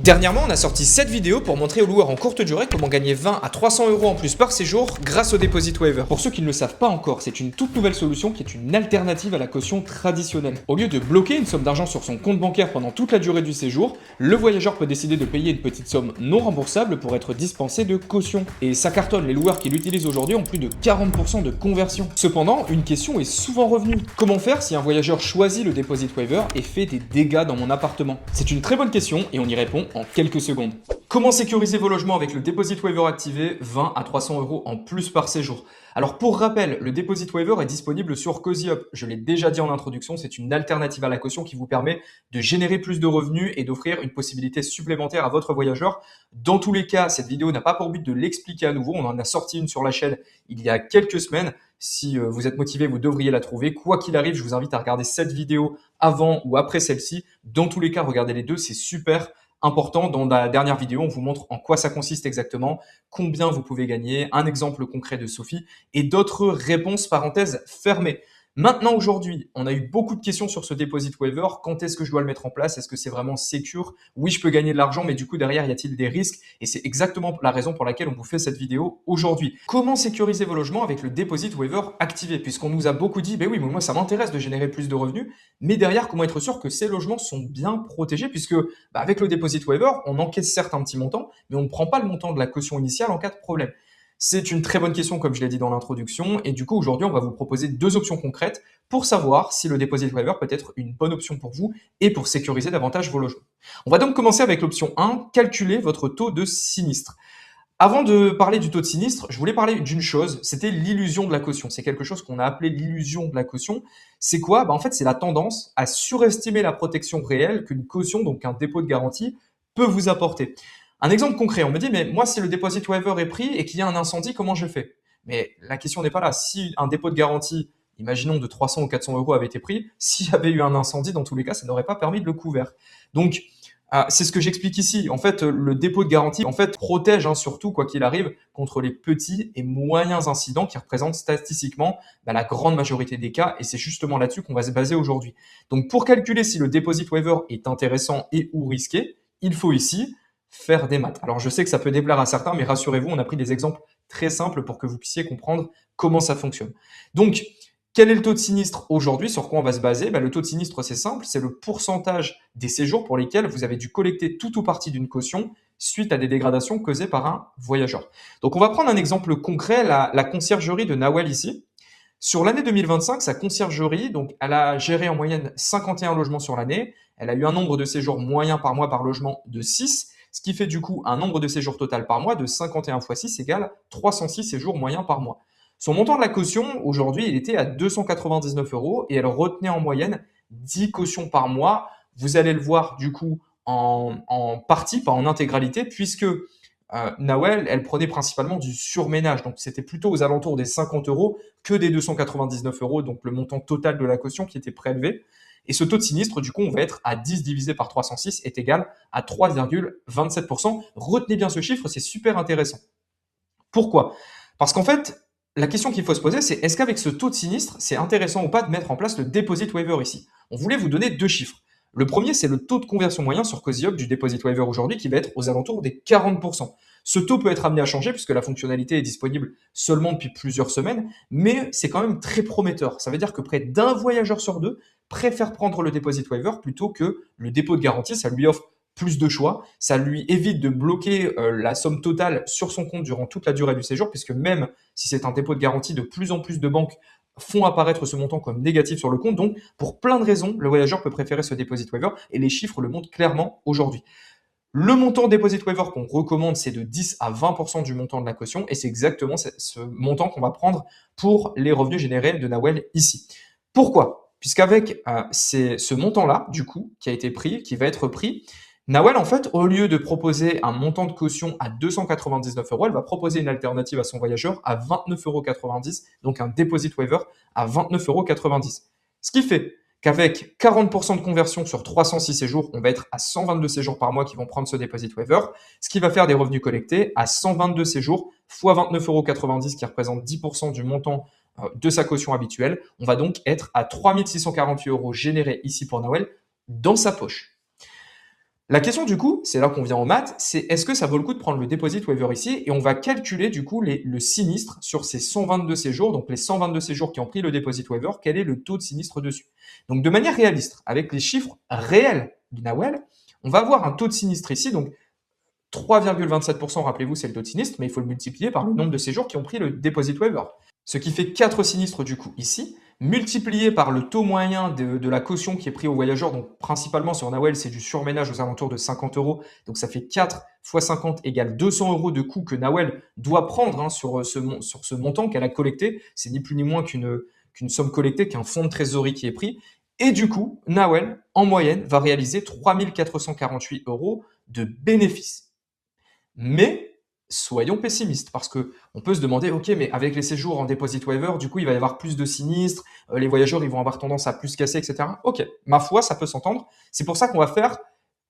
Dernièrement, on a sorti cette vidéo pour montrer aux loueurs en courte durée comment gagner 20 à 300 euros en plus par séjour grâce au Deposit Waiver. Pour ceux qui ne le savent pas encore, c'est une toute nouvelle solution qui est une alternative à la caution traditionnelle. Au lieu de bloquer une somme d'argent sur son compte bancaire pendant toute la durée du séjour, le voyageur peut décider de payer une petite somme non remboursable pour être dispensé de caution. Et ça cartonne, les loueurs qui l'utilisent aujourd'hui ont plus de 40% de conversion. Cependant, une question est souvent revenue. Comment faire si un voyageur choisit le Deposit Waiver et fait des dégâts dans mon appartement? C'est une très bonne question et on y répond en quelques secondes. Comment sécuriser vos logements avec le Deposit Waiver activé, 20 à 300 euros en plus par séjour? Alors pour rappel, le Deposit Waiver est disponible sur CozyUp. Je l'ai déjà dit en introduction, c'est une alternative à la caution qui vous permet de générer plus de revenus et d'offrir une possibilité supplémentaire à votre voyageur. Dans tous les cas, cette vidéo n'a pas pour but de l'expliquer à nouveau. On en a sorti une sur la chaîne il y a quelques semaines. Si vous êtes motivé, vous devriez la trouver. Quoi qu'il arrive, je vous invite à regarder cette vidéo avant ou après celle-ci. Dans tous les cas, regardez les deux, c'est super important. Dans la dernière vidéo, on vous montre en quoi ça consiste exactement, combien vous pouvez gagner, un exemple concret de Sophie et d'autres réponses parenthèses fermées. Maintenant, aujourd'hui, on a eu beaucoup de questions sur ce Deposit Waiver. Quand est-ce que je dois le mettre en place? Est-ce que c'est vraiment secure? Oui, je peux gagner de l'argent, mais du coup, derrière, y a-t-il des risques? Et c'est exactement la raison pour laquelle on vous fait cette vidéo aujourd'hui. Comment sécuriser vos logements avec le Deposit Waiver activé? Puisqu'on nous a beaucoup dit, ben oui, mais moi, ça m'intéresse de générer plus de revenus. Mais derrière, comment être sûr que ces logements sont bien protégés? Puisque avec le Deposit Waiver, on encaisse certes un petit montant, mais on ne prend pas le montant de la caution initiale en cas de problème. C'est une très bonne question, comme je l'ai dit dans l'introduction. Et du coup, aujourd'hui, on va vous proposer deux options concrètes pour savoir si le Deposit Waiver peut être une bonne option pour vous et pour sécuriser davantage vos logements. On va donc commencer avec l'option 1, calculer votre taux de sinistre. Avant de parler du taux de sinistre, je voulais parler d'une chose, c'était l'illusion de la caution. C'est quelque chose qu'on a appelé l'illusion de la caution. C'est quoi? En fait, c'est la tendance à surestimer la protection réelle qu'une caution, donc un dépôt de garantie, peut vous apporter. Un exemple concret, on me dit, mais moi, si le Deposit Waiver est pris et qu'il y a un incendie, comment je fais? Mais la question n'est pas là. Si un dépôt de garantie, imaginons de 300 ou 400 euros avait été pris, s'il y avait eu un incendie, dans tous les cas, ça n'aurait pas permis de le couvrir. Donc, c'est ce que j'explique ici. En fait, le dépôt de garantie, en fait, protège surtout, quoi qu'il arrive, contre les petits et moyens incidents qui représentent statistiquement la grande majorité des cas. Et c'est justement là-dessus qu'on va se baser aujourd'hui. Donc, pour calculer si le Deposit Waiver est intéressant et ou risqué, il faut ici faire des maths. Alors, je sais que ça peut déplaire à certains, mais rassurez-vous, on a pris des exemples très simples pour que vous puissiez comprendre comment ça fonctionne. Donc, quel est le taux de sinistre aujourd'hui? Sur quoi on va se baser? Le taux de sinistre, c'est simple, c'est le pourcentage des séjours pour lesquels vous avez dû collecter tout ou partie d'une caution suite à des dégradations causées par un voyageur. Donc, on va prendre un exemple concret, la conciergerie de Nawel ici. Sur l'année 2025, sa conciergerie, donc, elle a géré en moyenne 51 logements sur l'année. Elle a eu un nombre de séjours moyen par mois par logement de 6, ce qui fait du coup un nombre de séjours total par mois de 51 fois 6 égale 306 séjours moyens par mois. Son montant de la caution, aujourd'hui, il était à 299 euros et elle retenait en moyenne 10 cautions par mois. Vous allez le voir du coup en partie, pas en intégralité, puisque Nawel, elle prenait principalement du surménage. Donc c'était plutôt aux alentours des 50 euros que des 299 euros, donc le montant total de la caution qui était prélevé. Et ce taux de sinistre, du coup, on va être à 10 divisé par 306 est égal à 3,27%. Retenez bien ce chiffre, c'est super intéressant. Pourquoi? Parce qu'en fait, la question qu'il faut se poser, c'est est-ce qu'avec ce taux de sinistre, c'est intéressant ou pas de mettre en place le Deposit Waiver ici? On voulait vous donner deux chiffres. Le premier, c'est le taux de conversion moyen sur CozyUp du Deposit Waiver aujourd'hui qui va être aux alentours des 40%. Ce taux peut être amené à changer puisque la fonctionnalité est disponible seulement depuis plusieurs semaines, mais c'est quand même très prometteur. Ça veut dire que près d'un voyageur sur deux préfère prendre le Deposit Waiver plutôt que le dépôt de garantie. Ça lui offre plus de choix, ça lui évite de bloquer la somme totale sur son compte durant toute la durée du séjour, puisque même si c'est un dépôt de garantie, de plus en plus de banques font apparaître ce montant comme négatif sur le compte. Donc, pour plein de raisons, le voyageur peut préférer ce Deposit Waiver et les chiffres le montrent clairement aujourd'hui. Le montant Deposit Waiver qu'on recommande, c'est de 10 à 20% du montant de la caution et c'est exactement ce montant qu'on va prendre pour les revenus générés de Nawel ici. Pourquoi? Puisqu'avec ce montant-là, du coup, qui a été pris, qui va être pris, Nawel, en fait, au lieu de proposer un montant de caution à 299 euros, elle va proposer une alternative à son voyageur à 29,90 €, donc un Deposit Waiver à 29,90 €. Ce qui fait qu'avec 40% de conversion sur 306 séjours, on va être à 122 séjours par mois qui vont prendre ce Deposit Waiver, ce qui va faire des revenus collectés à 122 séjours fois 29,90 € qui représente 10% du montant de sa caution habituelle. On va donc être à 3 648 € générés ici pour Nawel dans sa poche. La question du coup, c'est là qu'on vient en maths, c'est est-ce que ça vaut le coup de prendre le deposit waiver ici et on va calculer du coup le sinistre sur ces 122 séjours, donc les 122 séjours qui ont pris le deposit waiver, quel est le taux de sinistre dessus. Donc de manière réaliste, avec les chiffres réels du NAWEL, on va avoir un taux de sinistre ici, donc 3,27%, rappelez-vous, c'est le taux de sinistre, mais il faut le multiplier par le nombre de séjours qui ont pris le deposit waiver. Ce qui fait 4 sinistres du coup ici, multiplié par le taux moyen de la caution qui est pris aux voyageurs, donc principalement sur NAWEL, c'est du surménage aux alentours de 50 euros, donc ça fait 4 fois 50 égale 200 euros de coût que NAWEL doit prendre sur ce montant qu'elle a collecté. C'est ni plus ni moins qu'une somme collectée, qu'un fonds de trésorerie qui est pris. Et du coup, NAWEL, en moyenne, va réaliser 3 448 euros de bénéfices. Mais soyons pessimistes, parce que on peut se demander, ok, mais avec les séjours en deposit waiver, du coup, il va y avoir plus de sinistres, les voyageurs, ils vont avoir tendance à plus casser, etc. Ok, ma foi, ça peut s'entendre. C'est pour ça qu'on va faire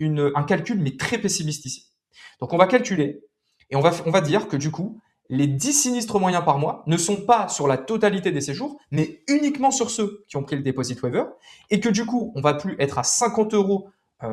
un calcul, mais très pessimiste ici. Donc, on va calculer, et on va dire que du coup, les 10 sinistres moyens par mois ne sont pas sur la totalité des séjours, mais uniquement sur ceux qui ont pris le deposit waiver, et que du coup, on va plus être à 50 euros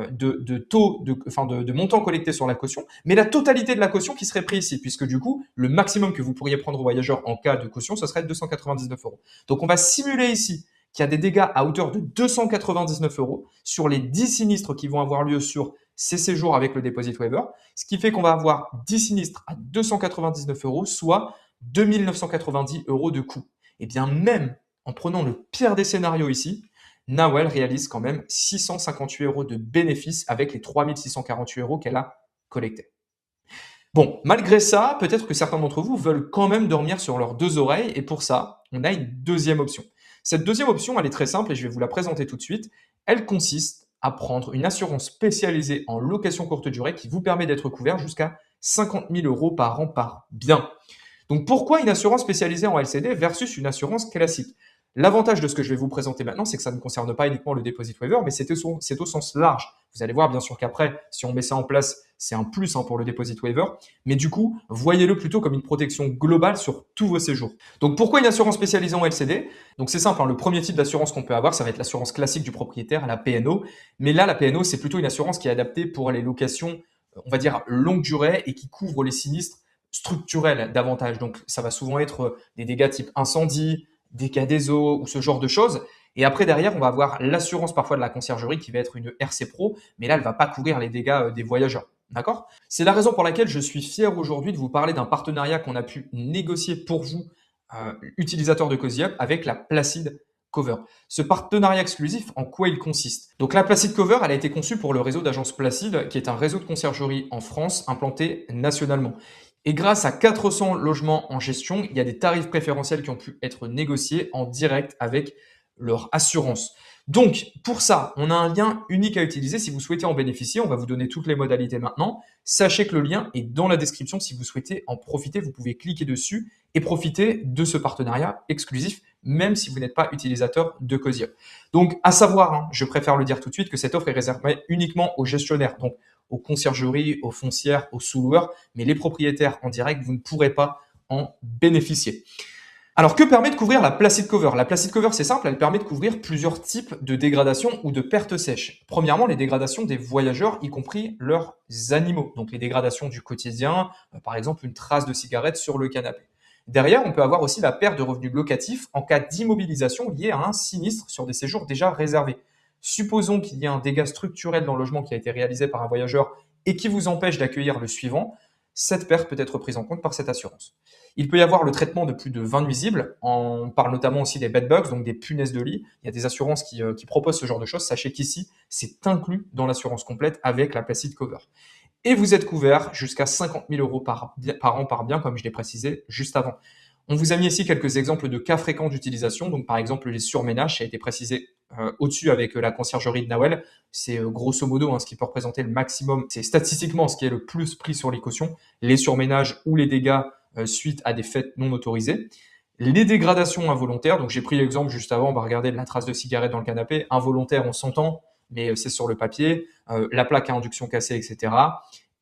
de taux, de montant collecté sur la caution, mais la totalité de la caution qui serait prise ici, puisque du coup, le maximum que vous pourriez prendre aux voyageurs en cas de caution, ce serait 299 euros. Donc on va simuler ici qu'il y a des dégâts à hauteur de 299 euros sur les 10 sinistres qui vont avoir lieu sur ces séjours avec le deposit waiver, ce qui fait qu'on va avoir 10 sinistres à 299 euros, soit 2990 euros de coût. Et bien même en prenant le pire des scénarios ici, NAWEL réalise quand même 658 euros de bénéfices avec les 3648 euros qu'elle a collectés. Bon, malgré ça, peut-être que certains d'entre vous veulent quand même dormir sur leurs deux oreilles, et pour ça, on a une deuxième option. Cette deuxième option, elle est très simple et je vais vous la présenter tout de suite. Elle consiste à prendre une assurance spécialisée en location courte durée qui vous permet d'être couvert jusqu'à 50 000 euros par an par bien. Donc pourquoi une assurance spécialisée en LCD versus une assurance classique? L'avantage de ce que je vais vous présenter maintenant, c'est que ça ne concerne pas uniquement le deposit waiver, mais c'est au sens large. Vous allez voir bien sûr qu'après, si on met ça en place, c'est un plus pour le deposit waiver. Mais du coup, voyez-le plutôt comme une protection globale sur tous vos séjours. Donc pourquoi une assurance spécialisée en LCD? Donc c'est simple, le premier type d'assurance qu'on peut avoir, ça va être l'assurance classique du propriétaire, la PNO. Mais là, la PNO, c'est plutôt une assurance qui est adaptée pour les locations, on va dire, longue durée et qui couvre les sinistres structurels davantage. Donc ça va souvent être des dégâts type incendie, dégâts des eaux ou ce genre de choses. Et après, derrière, on va avoir l'assurance parfois de la conciergerie qui va être une RC Pro, mais là, elle ne va pas couvrir les dégâts des voyageurs. D'accord? C'est la raison pour laquelle je suis fier aujourd'hui de vous parler d'un partenariat qu'on a pu négocier pour vous, utilisateurs de Cozy Up, avec la Placid Cover. Ce partenariat exclusif, en quoi il consiste? Donc la Placid Cover, elle a été conçue pour le réseau d'agences Placid, qui est un réseau de conciergerie en France implanté nationalement. Et grâce à 400 logements en gestion, il y a des tarifs préférentiels qui ont pu être négociés en direct avec leur assurance. Donc, pour ça, on a un lien unique à utiliser. Si vous souhaitez en bénéficier, on va vous donner toutes les modalités maintenant. Sachez que le lien est dans la description. Si vous souhaitez en profiter, vous pouvez cliquer dessus et profiter de ce partenariat exclusif, même si vous n'êtes pas utilisateur de Cozy Up. Donc, à savoir, je préfère le dire tout de suite, que cette offre est réservée uniquement aux gestionnaires, donc aux conciergeries, aux foncières, aux sous-loueurs, mais les propriétaires en direct, vous ne pourrez pas en bénéficier. Alors, que permet de couvrir la Placid Cover? La Placid Cover, c'est simple, elle permet de couvrir plusieurs types de dégradations ou de pertes sèches. Premièrement, les dégradations des voyageurs, y compris leurs animaux. Donc, les dégradations du quotidien, par exemple, une trace de cigarette sur le canapé. Derrière, on peut avoir aussi la perte de revenus locatifs en cas d'immobilisation liée à un sinistre sur des séjours déjà réservés. Supposons qu'il y ait un dégât structurel dans le logement qui a été réalisé par un voyageur et qui vous empêche d'accueillir le suivant. Cette perte peut être prise en compte par cette assurance. Il peut y avoir le traitement de plus de 20 nuisibles. On parle notamment aussi des bedbugs, donc des punaises de lit. Il y a des assurances qui proposent ce genre de choses. Sachez qu'ici, c'est inclus dans l'assurance complète avec la Placid Cover. Et vous êtes couvert jusqu'à 50 000 euros par an par bien, comme je l'ai précisé juste avant. On vous a mis ici quelques exemples de cas fréquents d'utilisation. Donc, par exemple, les surménages, ça a été précisé au-dessus avec la conciergerie de NAWEL. C'est grosso modo ce qui peut représenter le maximum. C'est statistiquement ce qui est le plus pris sur les cautions. Les surménages ou les dégâts suite à des faits non autorisés. Les dégradations involontaires. Donc, j'ai pris l'exemple juste avant. On va regarder la trace de cigarette dans le canapé. Involontaire, on s'entend, mais c'est sur le papier. La plaque à induction cassée, etc.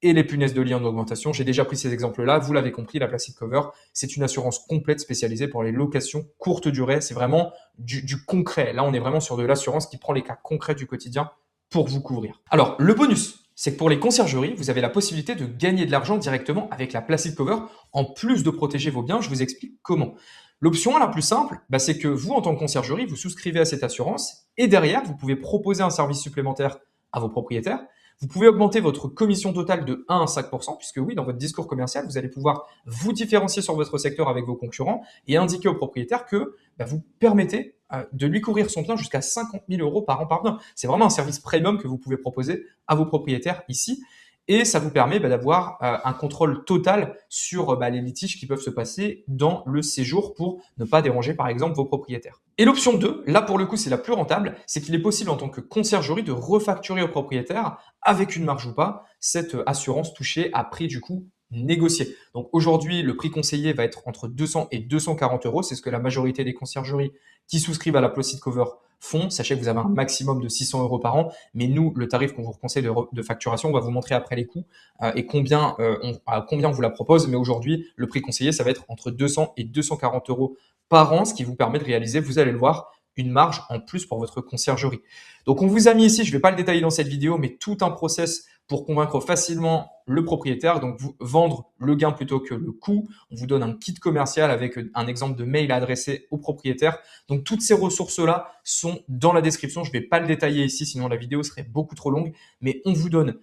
Et les punaises de lit en augmentation. J'ai déjà pris ces exemples-là. Vous l'avez compris, la Placid Cover, c'est une assurance complète spécialisée pour les locations courte durée. C'est vraiment du concret. Là, on est vraiment sur de l'assurance qui prend les cas concrets du quotidien pour vous couvrir. Alors, le bonus c'est que pour les conciergeries, vous avez la possibilité de gagner de l'argent directement avec la Placid Cover, en plus de protéger vos biens. Je vous explique comment. L'option la plus simple, c'est que vous, en tant que conciergerie, vous souscrivez à cette assurance et derrière, vous pouvez proposer un service supplémentaire à vos propriétaires. Vous pouvez augmenter votre commission totale de 1 à 5%, puisque oui, dans votre discours commercial, vous allez pouvoir vous différencier sur votre secteur avec vos concurrents et indiquer au propriétaire que vous permettez de lui couvrir son bien jusqu'à 50 000 euros par an par bien. C'est vraiment un service premium que vous pouvez proposer à vos propriétaires ici. Et ça vous permet d'avoir un contrôle total sur les litiges qui peuvent se passer dans le séjour pour ne pas déranger par exemple vos propriétaires. Et l'option 2, là pour le coup c'est la plus rentable, c'est qu'il est possible en tant que conciergerie de refacturer au propriétaire avec une marge ou pas cette assurance touchée à prix du coup négocié. Donc aujourd'hui le prix conseillé va être entre 200 et 240 euros, c'est ce que la majorité des conciergeries qui souscrivent à la Placid Cover font. Sachez que vous avez un maximum de 600 euros par an, mais nous, le tarif qu'on vous conseille de facturation, on va vous montrer après les coûts et combien on vous la propose. Mais aujourd'hui, le prix conseillé, ça va être entre 200 et 240 euros par an, ce qui vous permet de réaliser, vous allez le voir, une marge en plus pour votre conciergerie. Donc on vous a mis ici, je ne vais pas le détailler dans cette vidéo, mais tout un process pour convaincre facilement le propriétaire, donc vous vendre le gain plutôt que le coût. On vous donne un kit commercial avec un exemple de mail à adresser au propriétaire. Donc toutes ces ressources-là sont dans la description. Je ne vais pas le détailler ici, sinon la vidéo serait beaucoup trop longue, mais on vous donne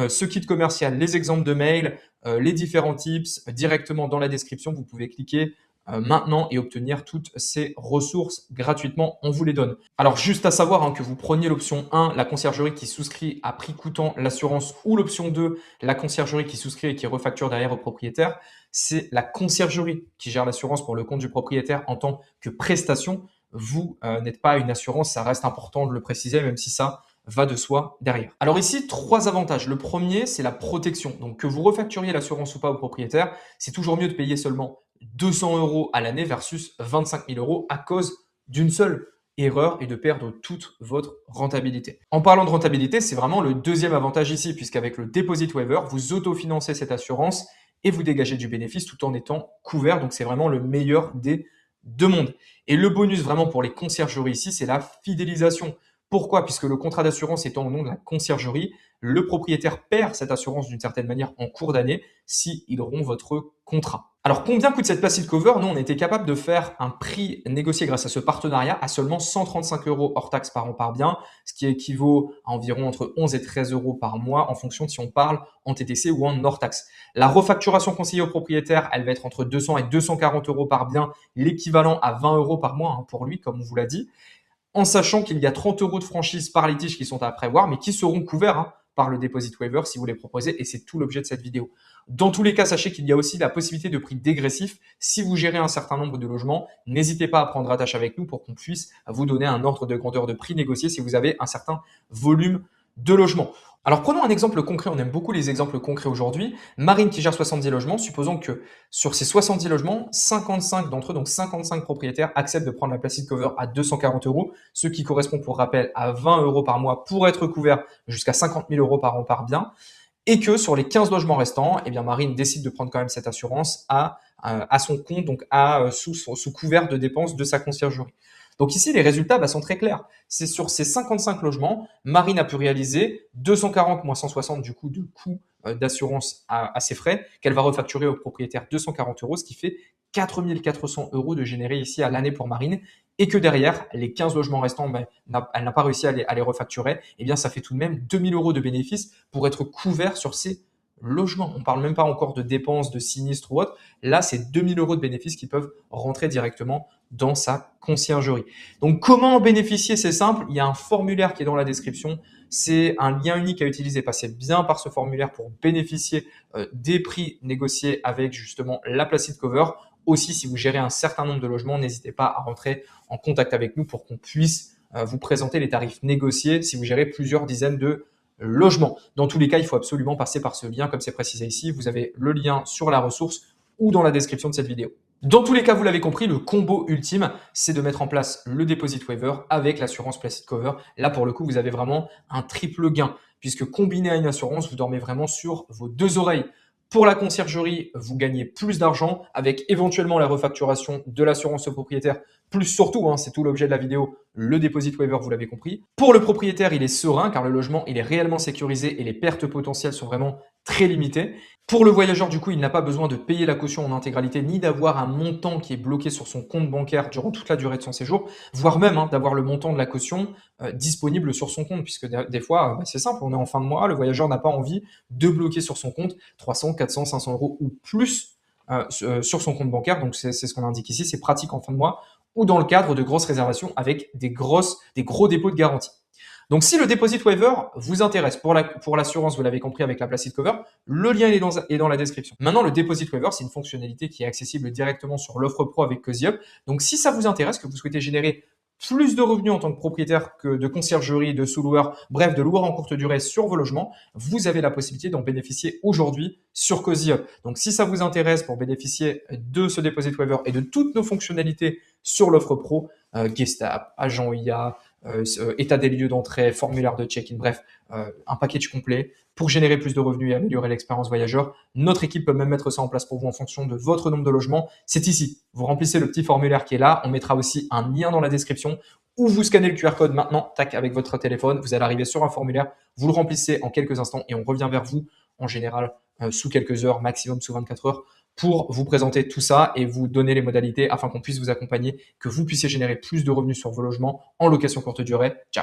ce kit commercial, les exemples de mail, les différents tips directement dans la description. Vous pouvez cliquer maintenant et obtenir toutes ces ressources gratuitement, on vous les donne. Alors juste à savoir que vous preniez l'option 1, la conciergerie qui souscrit à prix coûtant l'assurance, ou l'option 2, la conciergerie qui souscrit et qui refacture derrière au propriétaire, c'est la conciergerie qui gère l'assurance pour le compte du propriétaire en tant que prestation. Vous n'êtes pas une assurance, ça reste important de le préciser, même si ça va de soi derrière. Alors ici, 3 avantages. Le premier, c'est la protection. Donc que vous refacturiez l'assurance ou pas au propriétaire, c'est toujours mieux de payer seulement 200 euros à l'année versus 25 000 euros à cause d'une seule erreur et de perdre toute votre rentabilité. En parlant de rentabilité, c'est vraiment le deuxième avantage ici, puisqu'avec le Deposit Waiver, vous autofinancez cette assurance et vous dégagez du bénéfice tout en étant couvert. Donc c'est vraiment le meilleur des deux mondes. Et le bonus vraiment pour les conciergeries ici, c'est la fidélisation. Pourquoi? Puisque le contrat d'assurance étant au nom de la conciergerie, le propriétaire perd cette assurance d'une certaine manière en cours d'année s'il rompt votre contrat. Alors combien coûte cette Placid Cover? Nous, on était capable de faire un prix négocié grâce à ce partenariat à seulement 135 euros hors taxe par an par bien, ce qui équivaut à environ entre 11 et 13 euros par mois en fonction de si on parle en TTC ou en hors taxe. La refacturation conseillée au propriétaire, elle va être entre 200 et 240 euros par bien, l'équivalent à 20 euros par mois pour lui, comme on vous l'a dit, en sachant qu'il y a 30 euros de franchise par litige qui sont à prévoir, mais qui seront couverts par le Deposit Waiver si vous les proposez, et c'est tout l'objet de cette vidéo. Dans tous les cas, sachez qu'il y a aussi la possibilité de prix dégressif. Si vous gérez un certain nombre de logements, n'hésitez pas à prendre attache avec nous pour qu'on puisse vous donner un ordre de grandeur de prix négocié si vous avez un certain volume de logements. Alors prenons un exemple concret, on aime beaucoup les exemples concrets aujourd'hui. Marine qui gère 70 logements, supposons que sur ces 70 logements, 55 d'entre eux, donc 55 propriétaires, acceptent de prendre la Placid Cover à 240 euros, ce qui correspond pour rappel à 20 euros par mois pour être couvert jusqu'à 50 000 euros par an par bien. Et que sur les 15 logements restants, Marine décide de prendre quand même cette assurance à son compte, donc sous couvert de dépenses de sa conciergerie. Donc ici, les résultats sont très clairs. C'est sur ces 55 logements, Marine a pu réaliser 240 moins 160 du coup de coût d'assurance à ses frais, qu'elle va refacturer au propriétaire 240 euros, ce qui fait 4 400 euros de générés ici à l'année pour Marine, et que derrière, les 15 logements restants, elle n'a pas réussi à les refacturer, ça fait tout de même 2 000 euros de bénéfices pour être couvert sur ces logements. On ne parle même pas encore de dépenses, de sinistres ou autre. Là, c'est 2 000 euros de bénéfices qui peuvent rentrer directement dans sa conciergerie. Donc, comment en bénéficier? C'est simple. Il y a un formulaire qui est dans la description. C'est un lien unique à utiliser. Passez bien par ce formulaire pour bénéficier des prix négociés avec justement la Placid Cover. Aussi, si vous gérez un certain nombre de logements, n'hésitez pas à rentrer en contact avec nous pour qu'on puisse vous présenter les tarifs négociés si vous gérez plusieurs dizaines de logements. Dans tous les cas, il faut absolument passer par ce lien, comme c'est précisé ici. Vous avez le lien sur la ressource ou dans la description de cette vidéo. Dans tous les cas, vous l'avez compris, le combo ultime, c'est de mettre en place le Deposit Waiver avec l'assurance Placid Cover. Là, pour le coup, vous avez vraiment un triple gain, puisque combiné à une assurance, vous dormez vraiment sur vos deux oreilles Pour la conciergerie, vous gagnez plus d'argent avec éventuellement la refacturation de l'assurance au propriétaire, plus surtout, hein, c'est tout l'objet de la vidéo, le deposit waiver, vous l'avez compris. Pour le propriétaire, il est serein car le logement, il est réellement sécurisé et les pertes potentielles sont vraiment très limitées. Pour le voyageur, du coup, il n'a pas besoin de payer la caution en intégralité ni d'avoir un montant qui est bloqué sur son compte bancaire durant toute la durée de son séjour, voire même hein, d'avoir le montant de la caution disponible sur son compte, puisque des fois, c'est simple, on est en fin de mois, le voyageur n'a pas envie de bloquer sur son compte 300, 400, 500 euros ou plus sur son compte bancaire. Donc, c'est ce qu'on indique ici, c'est pratique en fin de mois ou dans le cadre de grosses réservations avec des gros dépôts de garantie. Donc, si le deposit waiver vous intéresse pour l'assurance, vous l'avez compris avec la Placid Cover, le lien est dans la description. Maintenant, le deposit waiver, c'est une fonctionnalité qui est accessible directement sur l'offre pro avec CozyUp. Donc, si ça vous intéresse, que vous souhaitez générer plus de revenus en tant que propriétaire que de conciergerie, de sous-loueur, bref, de loueur en courte durée sur vos logements, vous avez la possibilité d'en bénéficier aujourd'hui sur CozyUp. Donc, si ça vous intéresse pour bénéficier de ce deposit waiver et de toutes nos fonctionnalités sur l'offre pro, Guest App, agent IA, état des lieux d'entrée, formulaire de check-in, bref, un package complet pour générer plus de revenus et améliorer l'expérience voyageur. Notre équipe peut même mettre ça en place pour vous en fonction de votre nombre de logements. C'est ici. Vous remplissez le petit formulaire qui est là. On mettra aussi un lien dans la description où vous scannez le QR code maintenant, tac, avec votre téléphone. Vous allez arriver sur un formulaire. Vous le remplissez en quelques instants et on revient vers vous en général sous quelques heures, maximum sous 24 heures, pour vous présenter tout ça et vous donner les modalités afin qu'on puisse vous accompagner, que vous puissiez générer plus de revenus sur vos logements en location courte durée. Ciao!